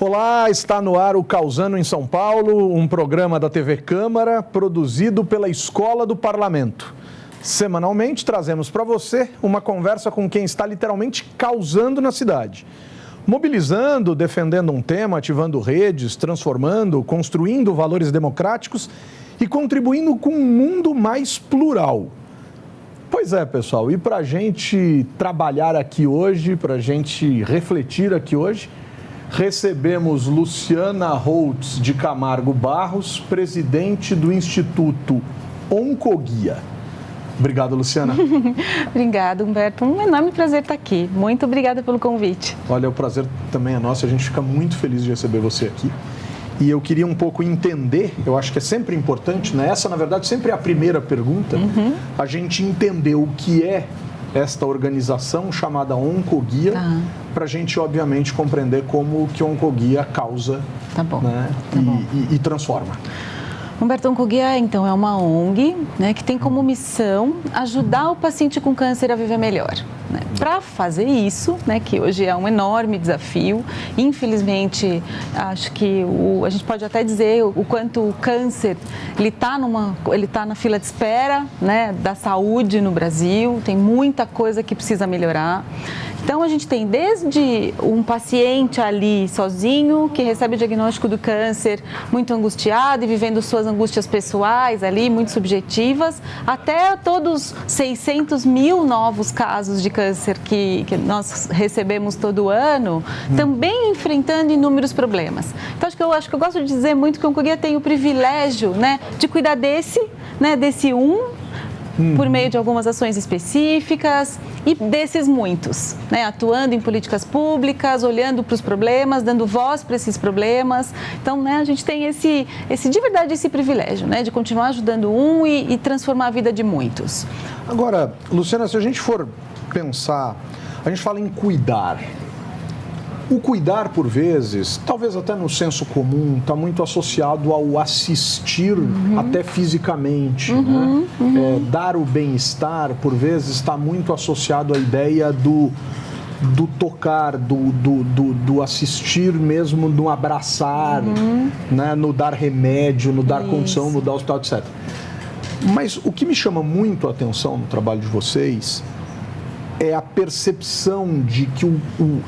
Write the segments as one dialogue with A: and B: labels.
A: Olá, está no ar o Causando em São Paulo, um programa da TV Câmara produzido pela Escola do Parlamento. Semanalmente trazemos para você uma conversa com quem está literalmente causando na cidade. Mobilizando, defendendo um tema, ativando redes, transformando, construindo valores democráticos e contribuindo com um mundo mais plural. Pois é, pessoal, e para a gente trabalhar aqui hoje, para a gente refletir aqui hoje, recebemos Luciana Holtz de Camargo Barros, presidente do Instituto Oncoguia. Obrigado, Luciana.
B: Obrigada, Humberto. Um enorme prazer estar aqui. Muito obrigada pelo convite.
A: Olha, o prazer também é nosso. A gente fica muito feliz de receber você aqui. E eu queria um pouco entender, eu acho que é sempre importante, né? Essa, na verdade, sempre é a primeira pergunta, a gente entender o que é esta organização chamada Oncoguia, para a gente, obviamente, compreender como que a Oncoguia causa, né? E transforma.
B: Humberto, Oncoguia, então, é uma ONG, né, que tem como missão ajudar o paciente com câncer a viver melhor. Né? Para fazer isso, né, que hoje é um enorme desafio, infelizmente, acho que a gente pode até dizer o quanto o câncer ele tá na fila de espera, né, da saúde no Brasil, tem muita coisa que precisa melhorar. Então, a gente tem desde um paciente ali sozinho, que recebe o diagnóstico do câncer muito angustiado e vivendo suas angústias pessoais ali, muito subjetivas, até todos 600 mil novos casos de câncer que nós recebemos todo ano, também enfrentando inúmeros problemas. Então, acho que eu gosto de dizer muito que o Oncoguia tem o privilégio, né, de cuidar desse por meio de algumas ações específicas e desses muitos, né? Atuando em políticas públicas, olhando para os problemas, dando voz para esses problemas. Então, né, a gente tem de verdade esse privilégio, né, de continuar ajudando e transformar a vida de muitos.
A: Agora, Luciana, se a gente for pensar, a gente fala em cuidar. O cuidar, por vezes, talvez até no senso comum, está muito associado ao assistir até fisicamente. Né? Dar o bem-estar, por vezes, está muito associado à ideia do tocar, do assistir mesmo, no abraçar, né? No dar remédio, no dar condição, no dar hospital, etc. Mas o que me chama muito a atenção no trabalho de vocês é a percepção de que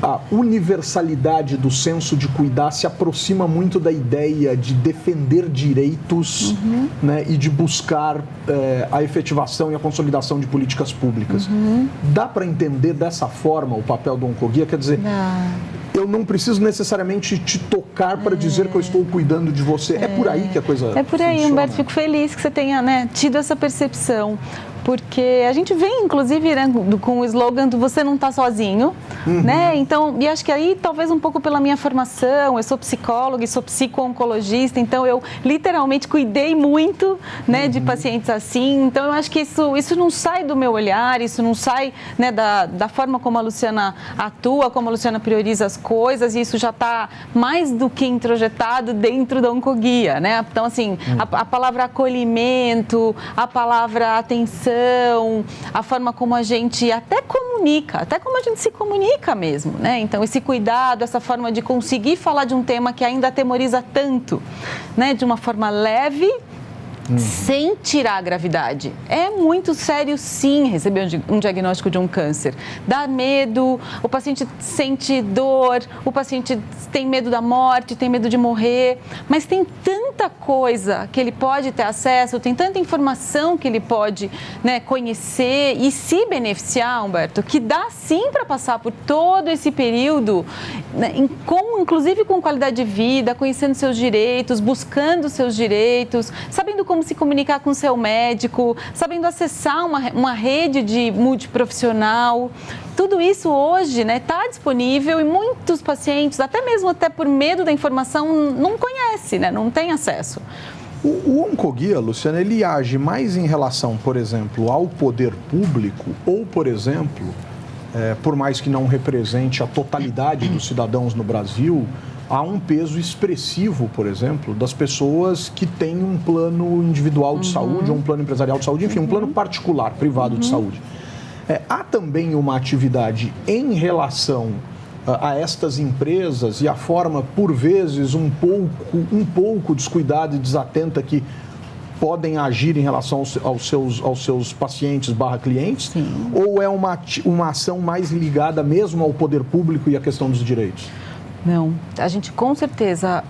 A: a universalidade do senso de cuidar se aproxima muito da ideia de defender direitos, né, e de buscar a efetivação e a consolidação de políticas públicas. Dá para entender dessa forma o papel do Oncoguia? Quer dizer, eu não preciso necessariamente te tocar para dizer que eu estou cuidando de você. É por aí que a coisa funciona.
B: É por aí, Humberto. Fico feliz que você tenha, né, tido essa percepção. Porque a gente vem, inclusive, né, com o slogan do você não está sozinho, né? Então, e acho que aí, talvez um pouco pela minha formação, eu sou psicóloga e sou psico-oncologista, então eu literalmente cuidei muito, né, de pacientes assim. Então, eu acho que isso não sai do meu olhar, isso não sai, né, da forma como a Luciana atua, como a Luciana prioriza as coisas, e isso já está mais do que introjetado dentro da Oncoguia, né? Então, assim, a palavra acolhimento, a palavra atenção, a forma como a gente até comunica, até como a gente se comunica mesmo, né? Então, esse cuidado, essa forma de conseguir falar de um tema que ainda atemoriza tanto, né? De uma forma leve, sem tirar a gravidade. É muito sério, sim, receber um diagnóstico de um câncer. Dá medo, o paciente sente dor, o paciente tem medo da morte, tem medo de morrer, mas tem tanta coisa que ele pode ter acesso, tem tanta informação que ele pode, né, conhecer e se beneficiar, Humberto, que dá sim para passar por todo esse período, né, inclusive com qualidade de vida, conhecendo seus direitos, buscando seus direitos, sabendo como se comunicar com o seu médico, sabendo acessar uma rede de multiprofissional. Tudo isso hoje, né, está disponível e muitos pacientes, até por medo da informação, não conhecem, né, não têm acesso.
A: O Oncoguia, Luciana, ele age mais em relação, por exemplo, ao poder público ou, por exemplo, por mais que não represente a totalidade dos cidadãos no Brasil, há um peso expressivo, por exemplo, das pessoas que têm um plano individual de saúde ou um plano empresarial de saúde, enfim, um plano particular, privado de saúde. Há também uma atividade em relação a estas empresas e a forma, por vezes, um pouco descuidada e desatenta que podem agir em relação aos seus pacientes / clientes?
B: Sim.
A: Ou é uma ação mais ligada mesmo ao poder público e à questão dos direitos?
B: Não, a gente com certeza,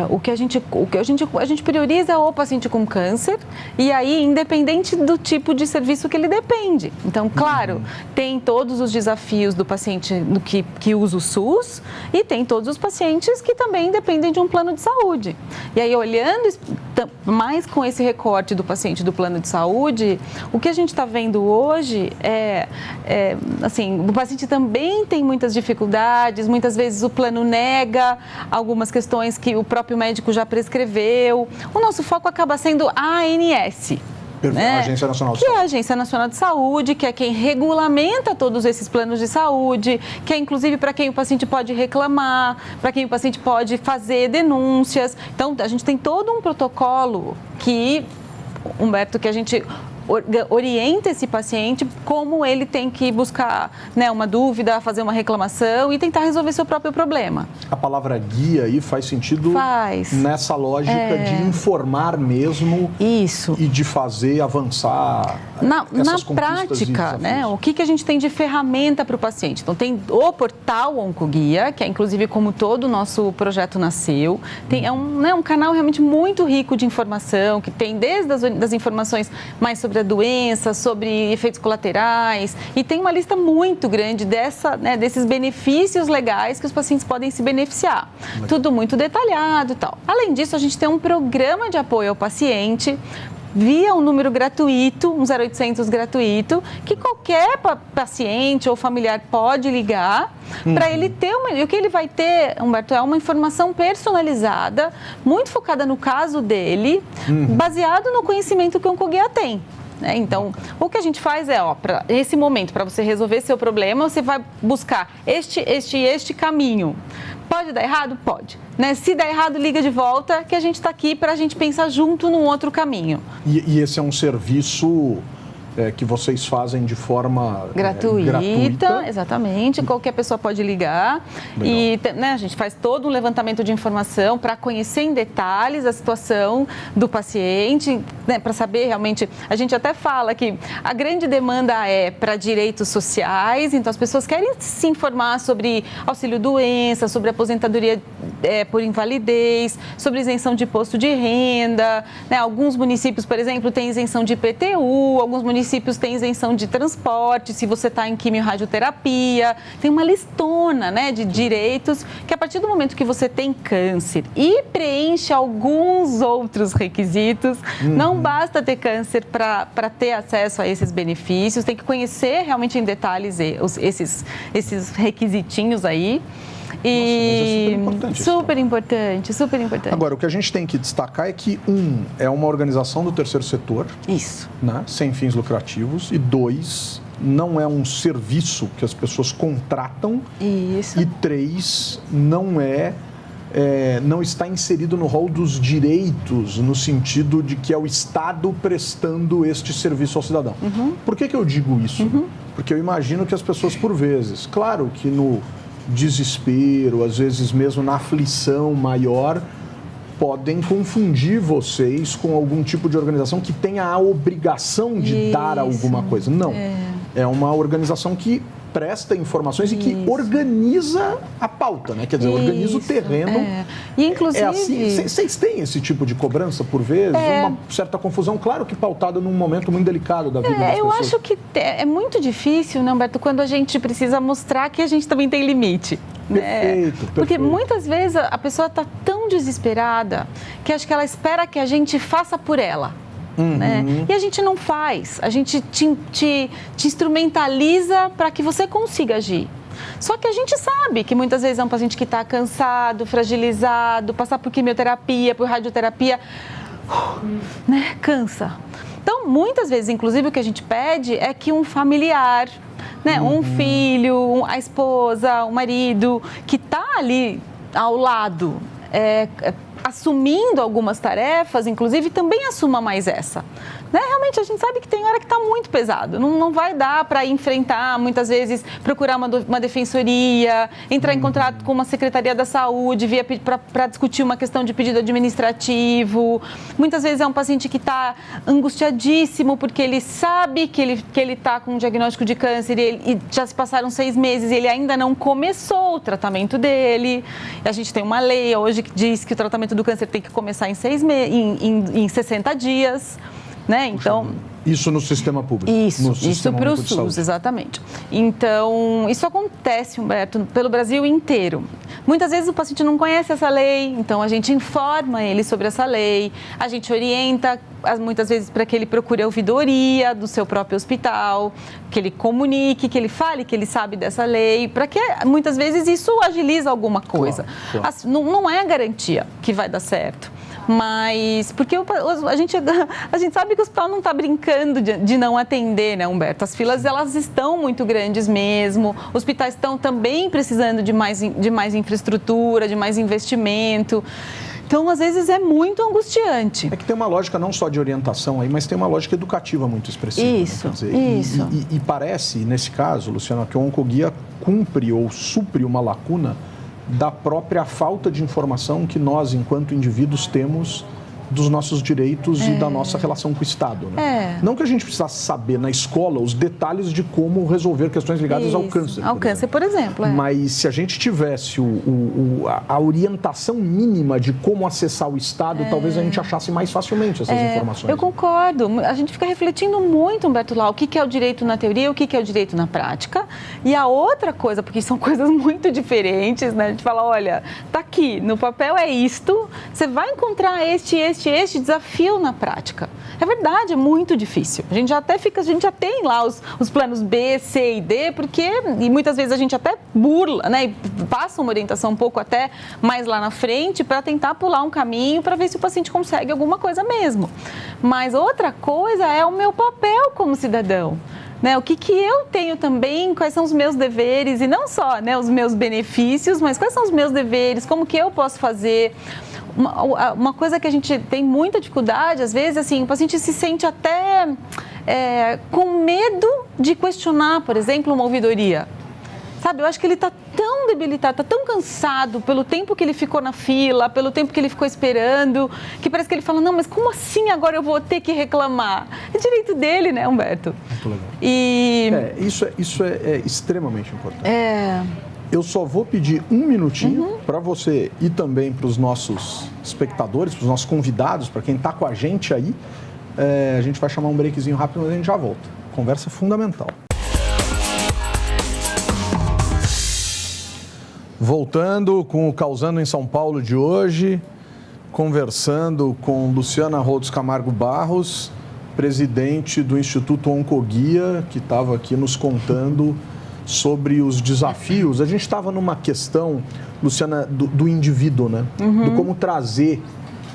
B: o que a gente prioriza é o paciente com câncer e aí independente do tipo de serviço que ele depende. Então, claro, tem todos os desafios do paciente que usa o SUS e tem todos os pacientes que também dependem de um plano de saúde. E aí, olhando mais com esse recorte do paciente do plano de saúde, o que a gente está vendo hoje assim, o paciente também tem muitas dificuldades, muitas vezes o plano nega algumas questões que o próprio médico já prescreveu. O nosso foco acaba sendo a ANS. Né?
A: Agência Nacional de
B: Saúde. Que é a Agência Nacional de Saúde, que é quem regulamenta todos esses planos de saúde, que é inclusive para quem o paciente pode reclamar, para quem o paciente pode fazer denúncias. Então, a gente tem todo um protocolo que, Humberto, que a gente orienta esse paciente como ele tem que buscar, né, uma dúvida, fazer uma reclamação e tentar resolver seu próprio problema.
A: A palavra guia aí faz sentido nessa lógica de informar mesmo.
B: Isso.
A: E de fazer avançar
B: na prática, né, o que a gente tem de ferramenta para o paciente? Então, tem o portal Oncoguia, que é inclusive como todo o nosso projeto nasceu. É um canal realmente muito rico de informação, que tem desde as informações mais sobre a doença, sobre efeitos colaterais, e tem uma lista muito grande desses benefícios legais que os pacientes podem se beneficiar. Tudo muito detalhado e tal. Além disso, a gente tem um programa de apoio ao paciente via um número gratuito, um 0800 gratuito, que qualquer paciente ou familiar pode ligar para ele ter e o que ele vai ter, Humberto, é uma informação personalizada, muito focada no caso dele, baseado no conhecimento que o Oncoguia tem. Então, o que a gente faz é, para esse momento, para você resolver seu problema, você vai buscar este caminho. Pode dar errado? Pode. Se der errado, liga de volta, que a gente está aqui para a gente pensar junto num outro caminho.
A: E esse é um serviço que vocês fazem de forma gratuita.
B: Exatamente, qualquer pessoa pode ligar. Legal. E a gente faz todo um levantamento de informação para conhecer em detalhes a situação do paciente, para saber realmente. A gente até fala que a grande demanda é para direitos sociais, então as pessoas querem se informar sobre auxílio-doença, sobre aposentadoria por invalidez, sobre isenção de imposto de renda. Alguns municípios, por exemplo, têm isenção de IPTU, alguns municípios têm isenção de transporte, se você está em quimio-radioterapia. Tem uma listona de direitos que, a partir do momento que você tem câncer e preenche alguns outros requisitos, não basta ter câncer para ter acesso a esses benefícios, tem que conhecer realmente em detalhes esses requisitinhos aí. E super importante.
A: Agora, o que a gente tem que destacar é que, é uma organização do terceiro setor.
B: Isso.
A: Sem fins lucrativos. E 2, não é um serviço que as pessoas contratam.
B: Isso.
A: E 3, não está inserido no rol dos direitos, no sentido de que é o Estado prestando este serviço ao cidadão. Por que eu digo isso? Porque eu imagino que as pessoas, por vezes, claro que no desespero, às vezes mesmo na aflição maior, podem confundir vocês com algum tipo de organização que tenha a obrigação de dar alguma coisa. Não. É uma organização que presta informações e que organiza a pauta, Quer dizer, organiza o terreno.
B: E, inclusive...
A: assim, vocês têm esse tipo de cobrança, por vezes? Uma certa confusão, claro que pautada num momento muito delicado da vida das pessoas.
B: Eu acho que é muito difícil, Humberto, quando a gente precisa mostrar que a gente também tem limite.
A: Perfeito.
B: Porque muitas vezes a pessoa está tão desesperada que acho que ela espera que a gente faça por ela. E a gente não faz, a gente te instrumentaliza para que você consiga agir. Só que a gente sabe que muitas vezes é um paciente que está cansado, fragilizado, passar por quimioterapia, por radioterapia, cansa. Então, muitas vezes, inclusive, o que a gente pede é que um familiar, um filho, a esposa, o marido, que está ali ao lado, assumindo algumas tarefas, inclusive, também assuma mais essa. Né? Realmente, a gente sabe que tem hora que está muito pesado. Não vai dar para enfrentar, muitas vezes, procurar uma defensoria, entrar em contato com uma Secretaria da Saúde, para discutir uma questão de pedido administrativo. Muitas vezes é um paciente que está angustiadíssimo porque ele sabe que ele está com um diagnóstico de câncer e já se passaram 6 meses e ele ainda não começou o tratamento dele. A gente tem uma lei hoje que diz que o tratamento do câncer tem que começar em 60 dias. Né? Então,
A: isso no sistema público?
B: Isso para o SUS, exatamente. Então, isso acontece, Humberto, pelo Brasil inteiro. Muitas vezes o paciente não conhece essa lei, então a gente informa ele sobre essa lei, a gente orienta, muitas vezes, para que ele procure a ouvidoria do seu próprio hospital, que ele comunique, que ele fale que ele sabe dessa lei, para que, muitas vezes, isso agiliza alguma coisa. Claro. Não é garantia que vai dar certo. Mas, porque a gente sabe que o hospital não está brincando de não atender, né, Humberto? As filas, elas estão muito grandes mesmo, os hospitais estão também precisando de mais infraestrutura, de mais investimento. Então, às vezes, é muito angustiante.
A: É que tem uma lógica não só de orientação aí, mas tem uma lógica educativa muito expressiva.
B: Isso,
A: né? Quer dizer,
B: isso.
A: E parece, nesse caso, Luciana, que o Oncoguia cumpre ou supre uma lacuna da própria falta de informação que nós, enquanto indivíduos, temos dos nossos direitos e da nossa relação com o Estado. Né? Não que a gente precisasse saber na escola os detalhes de como resolver questões ligadas ao câncer.
B: Ao câncer, por exemplo.
A: Mas se a gente tivesse a orientação mínima de como acessar o Estado, talvez a gente achasse mais facilmente essas informações.
B: Eu concordo. A gente fica refletindo muito, Humberto, lá, o que é o direito na teoria, o que é o direito na prática. E a outra coisa, porque são coisas muito diferentes, né? A gente fala, olha, tá aqui, no papel é isto, você vai encontrar este desafio na prática. É verdade, é muito difícil. A gente já tem lá os planos B, C e D, e muitas vezes a gente até burla, né? E passa uma orientação um pouco até mais lá na frente para tentar pular um caminho para ver se o paciente consegue alguma coisa mesmo. Mas outra coisa é o meu papel como cidadão. Né, o que eu tenho também, quais são os meus deveres, e não só, né, os meus benefícios, mas quais são os meus deveres, como que eu posso fazer. Uma coisa que a gente tem muita dificuldade, às vezes, assim, o paciente se sente até com medo de questionar, por exemplo, uma ouvidoria. Sabe, eu acho que ele está tão debilitado, está tão cansado pelo tempo que ele ficou na fila, pelo tempo que ele ficou esperando, que parece que ele fala, não, mas como assim agora eu vou ter que reclamar? É direito dele, né, Humberto?
A: Muito legal.
B: E...
A: Isso é extremamente importante. Eu só vou pedir um minutinho para você e também para os nossos espectadores, para os nossos convidados, para quem está com a gente aí. A gente vai chamar um breakzinho rápido, mas a gente já volta. Conversa fundamental. Voltando com o Causando em São Paulo de hoje, conversando com Luciana Holtz Camargo Barros, presidente do Instituto Oncoguia, que estava aqui nos contando sobre os desafios. A gente estava numa questão, Luciana, do indivíduo, né? Do como trazer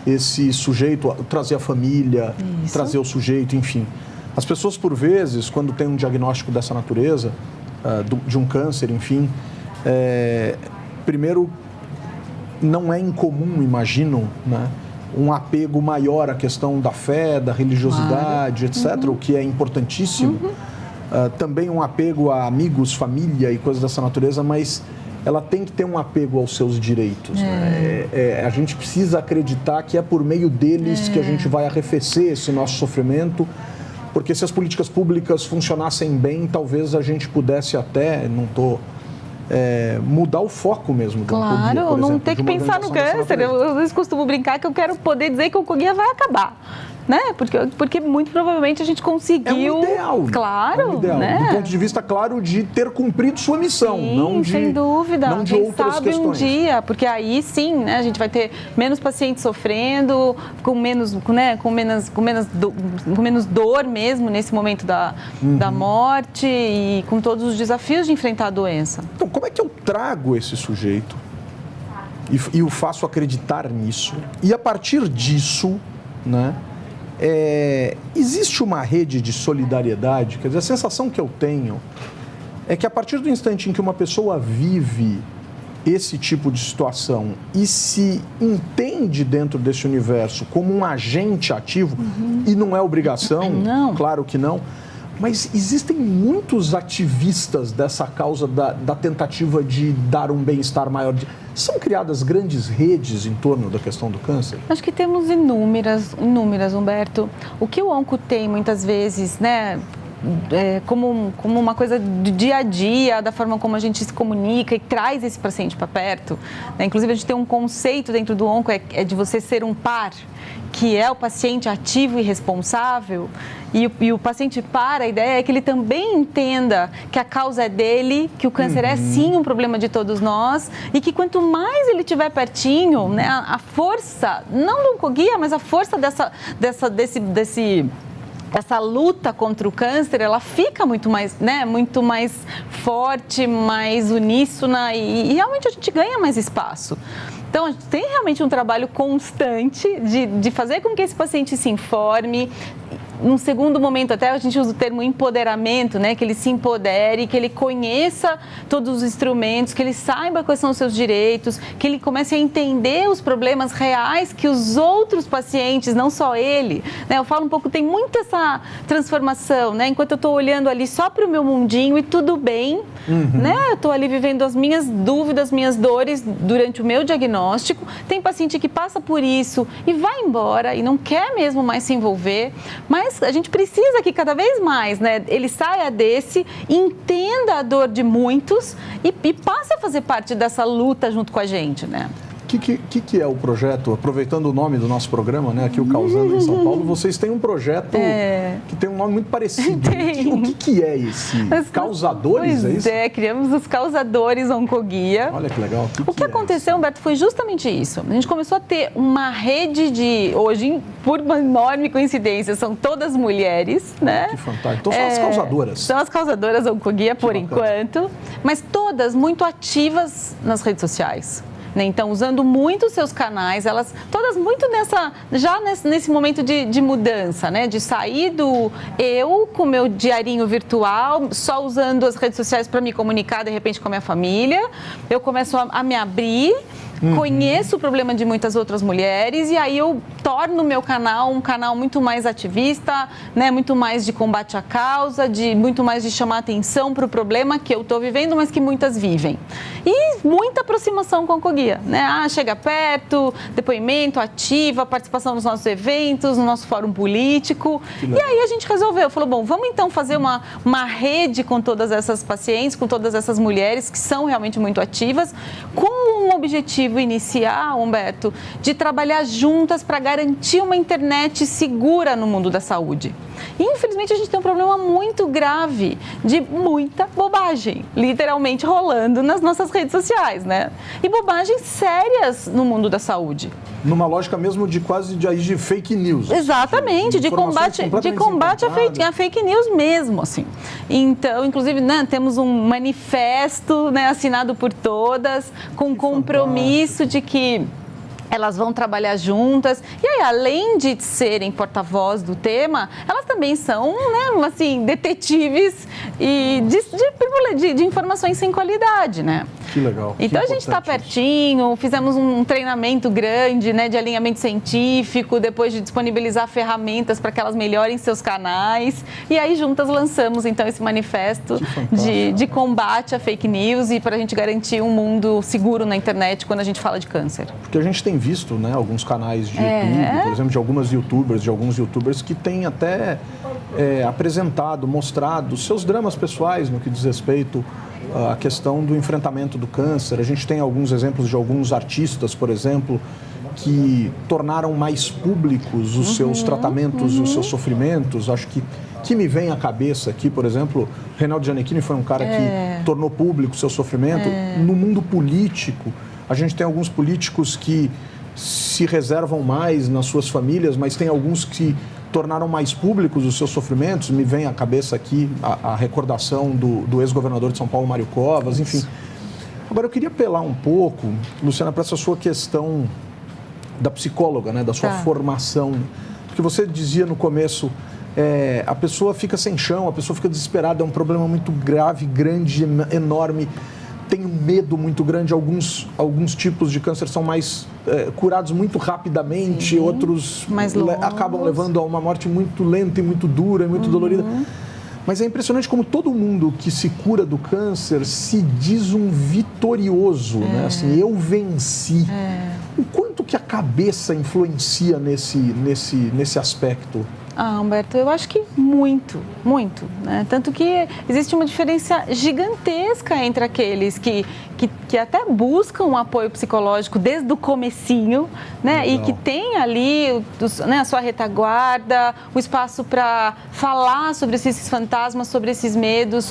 A: esse sujeito, trazer a família, trazer o sujeito, enfim. As pessoas, por vezes, quando tem um diagnóstico dessa natureza, de um câncer, enfim, primeiro, não é incomum, imagino, né, um apego maior à questão da fé, da religiosidade, etc., o que é importantíssimo. Também um apego a amigos, família e coisas dessa natureza, mas ela tem que ter um apego aos seus direitos. Né? A gente precisa acreditar que é por meio deles que a gente vai arrefecer esse nosso sofrimento, porque se as políticas públicas funcionassem bem, talvez a gente pudesse até, mudar o foco mesmo do Oncoguia, por exemplo,
B: não ter que pensar no câncer. Eu costumo brincar que eu quero poder dizer que o Oncoguia vai acabar. Né? Porque muito provavelmente a gente conseguiu...
A: É um ideal.
B: Claro.
A: É um ideal.
B: Né?
A: Do ponto de vista, claro, de ter cumprido sua missão.
B: Sim,
A: não de,
B: sem dúvida.
A: Não de
B: Quem
A: outras
B: sabe
A: questões.
B: Um dia, porque aí sim, né, a gente vai ter menos pacientes sofrendo, com menos dor mesmo nesse momento da morte e com todos os desafios de enfrentar a doença.
A: Então, como é que eu trago esse sujeito e o faço acreditar nisso? E a partir disso, né, existe uma rede de solidariedade? Quer dizer, a sensação que eu tenho é que a partir do instante em que uma pessoa vive esse tipo de situação e se entende dentro desse universo como um agente ativo, e não é obrigação,
B: Não.
A: claro que não, mas existem muitos ativistas dessa causa da tentativa de dar um bem-estar maior. São criadas grandes redes em torno da questão do câncer?
B: Acho que temos inúmeras, Humberto. O que o onco tem muitas vezes, né? Como uma coisa do dia a dia, da forma como a gente se comunica e traz esse paciente para perto, né? Inclusive, a gente tem um conceito dentro do onco, é de você ser um par, que é o paciente ativo e responsável, e o paciente par, a ideia é que ele também entenda que a causa é dele, que o câncer é sim um problema de todos nós, e que quanto mais ele estiver pertinho, né, a força, não do oncoguia, mas a força essa luta contra o câncer, ela fica muito mais forte, mais uníssona e realmente a gente ganha mais espaço. Então, a gente tem realmente um trabalho constante de fazer com que esse paciente se informe. Num segundo momento, até a gente usa o termo empoderamento, né? Que ele se empodere, que ele conheça todos os instrumentos, que ele saiba quais são os seus direitos, que ele comece a entender os problemas reais que os outros pacientes, não só ele, né? Eu falo um pouco, tem muito essa transformação, né? Enquanto eu estou olhando ali só para o meu mundinho e tudo bem, né? Eu estou ali vivendo as minhas dúvidas, minhas dores durante o meu diagnóstico. Tem paciente que passa por isso e vai embora e não quer mesmo mais se envolver, mas a gente precisa que cada vez mais, né, ele saia desse, entenda a dor de muitos e passe a fazer parte dessa luta junto com a gente, né?
A: O que é o projeto? Aproveitando o nome do nosso programa, né, aqui o Causando em São Paulo, vocês têm um projeto que tem um nome muito parecido. O que é esse? Causadores, é isso?
B: Criamos os Causadores Oncoguia.
A: Olha que legal.
B: O que aconteceu, Humberto, foi justamente isso. A gente começou a ter uma rede hoje, por uma enorme coincidência, são todas mulheres, né?
A: Que fantástico. Então são as causadoras.
B: São as Causadoras Oncoguia, por enquanto, mas todas muito ativas nas redes sociais. Então, usando muito os seus canais, elas todas muito nesse momento de mudança, né? De sair do eu com meu diarinho virtual, só usando as redes sociais para me comunicar, de repente, com a minha família. Eu começo a me abrir, conheço o problema de muitas outras mulheres e aí eu torno o meu canal um canal muito mais ativista, né? Muito mais de combate à causa, muito mais de chamar atenção para o problema que eu estou vivendo, mas que muitas vivem. E muita aproximação com a Oncoguia, né? Chega perto, depoimento, ativa, participação nos nossos eventos, no nosso fórum político. E aí a gente resolveu, falou, bom, vamos então fazer uma rede com todas essas pacientes, com todas essas mulheres que são realmente muito ativas, com um objetivo inicial, Humberto, de trabalhar juntas para garantir uma internet segura no mundo da saúde. E, infelizmente, a gente tem um problema muito grave de muita bobagem, literalmente rolando nas nossas redes sociais, né? E bobagens sérias no mundo da saúde.
A: Numa lógica mesmo de quase de fake news.
B: Exatamente, de combate à fake news mesmo, assim. Então, inclusive, né, temos um manifesto, né, assinado por todas, com compromisso de que elas vão trabalhar juntas. E aí, além de serem porta-voz do tema, elas também são, né, assim, detetives e de informações sem qualidade, né?
A: Que legal.
B: Então, a gente está pertinho, fizemos um treinamento grande, né, de alinhamento científico, depois de disponibilizar ferramentas para que elas melhorem seus canais. E aí, juntas, lançamos, então, esse manifesto de combate à fake news e para a gente garantir um mundo seguro na internet quando a gente fala de câncer.
A: Porque a gente tem visto, né, alguns canais de YouTube, por exemplo, de alguns youtubers que têm até apresentado, mostrado seus dramas pessoais no que diz respeito à questão do enfrentamento do câncer. A gente tem alguns exemplos de alguns artistas, por exemplo, que tornaram mais públicos os seus tratamentos, os seus sofrimentos. Acho que me vem à cabeça aqui, por exemplo, Reinaldo Gianecchini foi um cara que tornou público o seu sofrimento. No mundo político, a gente tem alguns políticos que se reservam mais nas suas famílias, mas tem alguns que tornaram mais públicos os seus sofrimentos. Me vem à cabeça aqui a recordação do ex-governador de São Paulo, Mário Covas, enfim. Agora, eu queria apelar um pouco, Luciana, para essa sua questão da psicóloga, né, da sua formação. Porque você dizia no começo, a pessoa fica sem chão, a pessoa fica desesperada, é um problema muito grave, grande, enorme. tem um medo muito grande, alguns tipos de câncer são mais curados muito rapidamente, outros acabam levando a uma morte muito lenta e muito dura e muito dolorida. Mas é impressionante como todo mundo que se cura do câncer se diz um vitorioso, né? Assim, eu venci. O quanto que a cabeça influencia nesse aspecto?
B: Humberto, eu acho que muito, né? Tanto que existe uma diferença gigantesca entre aqueles que até buscam um apoio psicológico desde o comecinho, né? E que tem ali a sua retaguarda, o espaço para falar sobre esses fantasmas, sobre esses medos,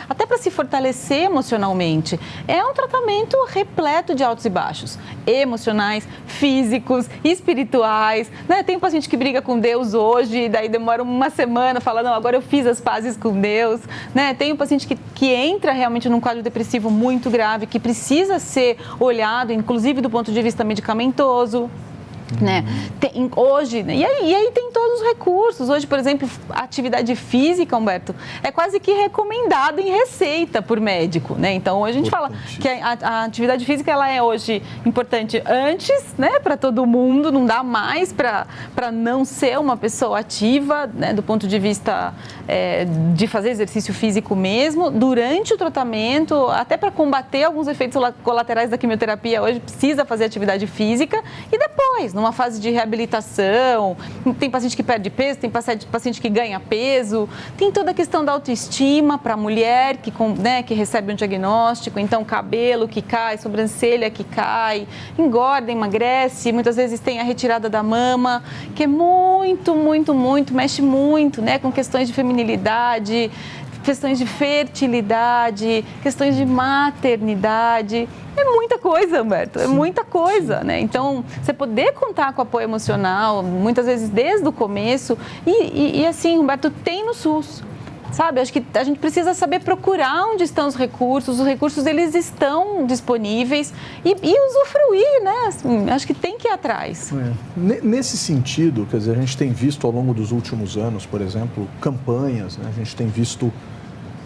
B: até para se fortalecer emocionalmente. É um tratamento repleto de altos e baixos, emocionais, físicos, espirituais, né? Tem um paciente que briga com Deus hoje, daí demora uma semana, fala, não, agora eu fiz as pazes com Deus, né? Tem um paciente que entra realmente num quadro depressivo muito grave, que precisa ser olhado, inclusive do ponto de vista medicamentoso. Né? Hoje, e aí tem todos os recursos. Hoje, por exemplo, a atividade física, Humberto, é quase que recomendada em receita por médico, né? Então, hoje a gente fala que a atividade física ela é hoje importante antes, né, para todo mundo, não dá mais para não ser uma pessoa ativa, né, do ponto de vista de fazer exercício físico mesmo, durante o tratamento, até para combater alguns efeitos colaterais da quimioterapia, hoje precisa fazer atividade física e depois, numa fase de reabilitação, tem paciente que perde peso, tem paciente que ganha peso, tem toda a questão da autoestima para a mulher que recebe um diagnóstico, então cabelo que cai, sobrancelha que cai, engorda, emagrece, muitas vezes tem a retirada da mama, que é muito, mexe muito, né, com questões de feminilidade, questões de fertilidade, questões de maternidade. É muita coisa, Humberto, é muita coisa, né? Então, você poder contar com apoio emocional, muitas vezes desde o começo, e assim, Humberto, tem no SUS. Sabe, acho que a gente precisa saber procurar onde estão os recursos eles estão disponíveis e usufruir, né? Assim, acho que tem que ir atrás.
A: Nesse sentido, quer dizer, a gente tem visto ao longo dos últimos anos, por exemplo, campanhas, né? A gente tem visto,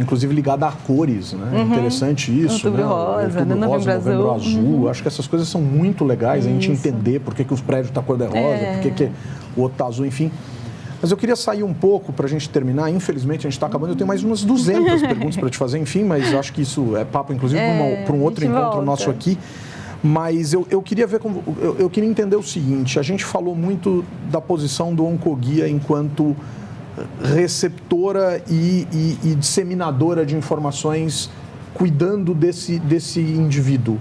A: inclusive ligada a cores, né? Interessante isso,
B: Outubro Rosa,
A: Novembro Azul. Acho que essas coisas são muito legais, a gente entender por que os prédios estão cor-de-rosa, por que o outro está azul, enfim. Mas eu queria sair um pouco para a gente terminar. Infelizmente, a gente está acabando. Eu tenho mais umas 200 perguntas para te fazer, enfim, mas acho que isso é papo, inclusive, para um outro encontro nosso aqui. Mas eu queria ver eu queria entender o seguinte: a gente falou muito da posição do Oncoguia enquanto receptora e disseminadora de informações, cuidando desse indivíduo.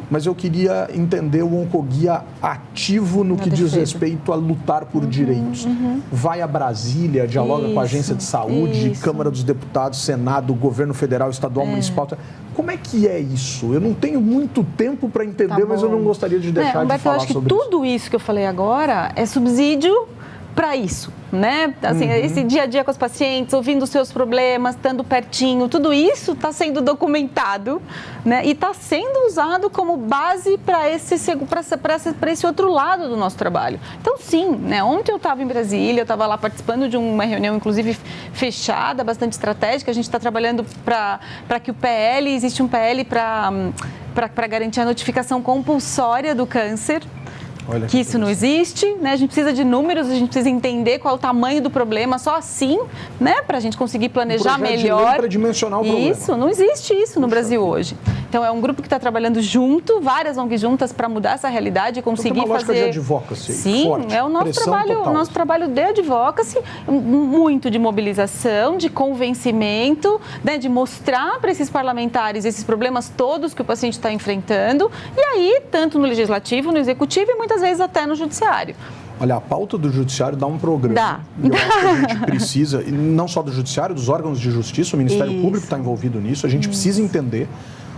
A: Mas eu queria entender o Oncoguia ativo no que diz respeito a lutar por direitos. Vai a Brasília, dialoga com a Agência de Saúde, Câmara dos Deputados, Senado, Governo Federal, Estadual, Municipal. Como é que é isso? Eu não tenho muito tempo para entender, mas eu não gostaria de deixar de falar sobre isso.
B: Eu acho que tudo isso que eu falei agora é subsídio para isso, né? Assim, esse dia a dia com os pacientes, ouvindo os seus problemas, estando pertinho, tudo isso está sendo documentado, né? E está sendo usado como base para esse outro lado do nosso trabalho. Então, sim, né? Ontem eu estava em Brasília, eu estava lá participando de uma reunião, inclusive fechada, bastante estratégica. A gente está trabalhando para que o PL, existe um PL para garantir a notificação compulsória do câncer. Olha que isso não existe, né? A gente precisa de números, a gente precisa entender qual é o tamanho do problema, só assim, né? Para a gente conseguir planejar melhor.
A: Para dimensionar o problema.
B: Isso, não existe isso no Brasil hoje. Então, é um grupo que está trabalhando junto, várias ONGs juntas, para mudar essa realidade e conseguir
A: então,
B: fazer...
A: de advocacy.
B: Sim,
A: forte,
B: é o nosso trabalho de advocacy, muito de mobilização, de convencimento, né? De mostrar para esses parlamentares esses problemas todos que o paciente está enfrentando, e aí, tanto no legislativo, no executivo e muitas vezes até no judiciário.
A: Olha, a pauta do judiciário dá um programa.
B: Dá.
A: Eu acho que a gente precisa, e não só do judiciário, dos órgãos de justiça, o Ministério Público está envolvido nisso, a gente precisa entender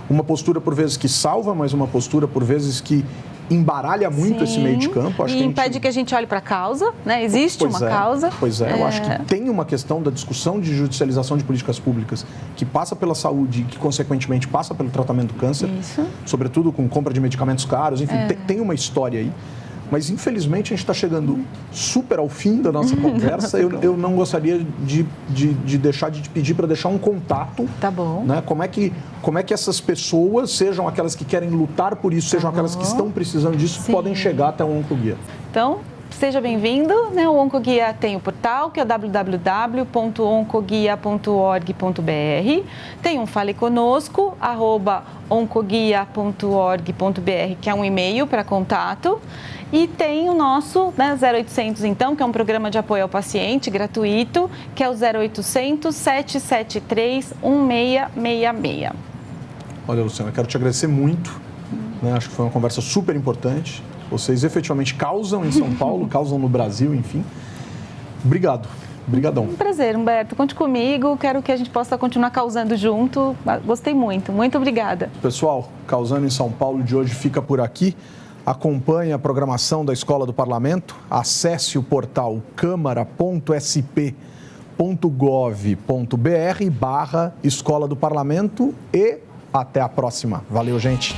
A: uma postura por vezes que salva, mas uma postura por vezes que embaralha muito esse meio de campo.
B: Acho que impede que a gente olhe para a causa, né? Existe uma causa.
A: Pois é, eu acho que tem uma questão da discussão de judicialização de políticas públicas que passa pela saúde e que, consequentemente, passa pelo tratamento do câncer, sobretudo com compra de medicamentos caros, enfim, tem uma história aí. Mas, infelizmente, a gente está chegando super ao fim da nossa conversa. Eu não gostaria de deixar de te pedir para deixar um contato.
B: Tá bom.
A: Né? Como é que essas pessoas, sejam aquelas que querem lutar por isso, sejam aquelas que estão precisando disso, podem chegar até o Oncoguia?
B: Então, seja bem-vindo, né? O Oncoguia tem o portal, que é www.oncoguia.org.br. Tem um Fale Conosco, @oncoguia.org.br, que é um e-mail para contato. E tem o nosso 0800, então, que é um programa de apoio ao paciente gratuito, que é o 0800 773 1666.
A: Olha, Luciana, quero te agradecer muito. Né? Acho que foi uma conversa super importante. Vocês efetivamente causam em São Paulo, causam no Brasil, enfim. Obrigado. Obrigadão.
B: Um prazer, Humberto. Conte comigo. Quero que a gente possa continuar causando junto. Gostei muito. Muito obrigada.
A: Pessoal, Causando em São Paulo de hoje fica por aqui. Acompanhe a programação da Escola do Parlamento. Acesse o portal câmara.sp.gov.br/Escola do Parlamento e até a próxima. Valeu, gente.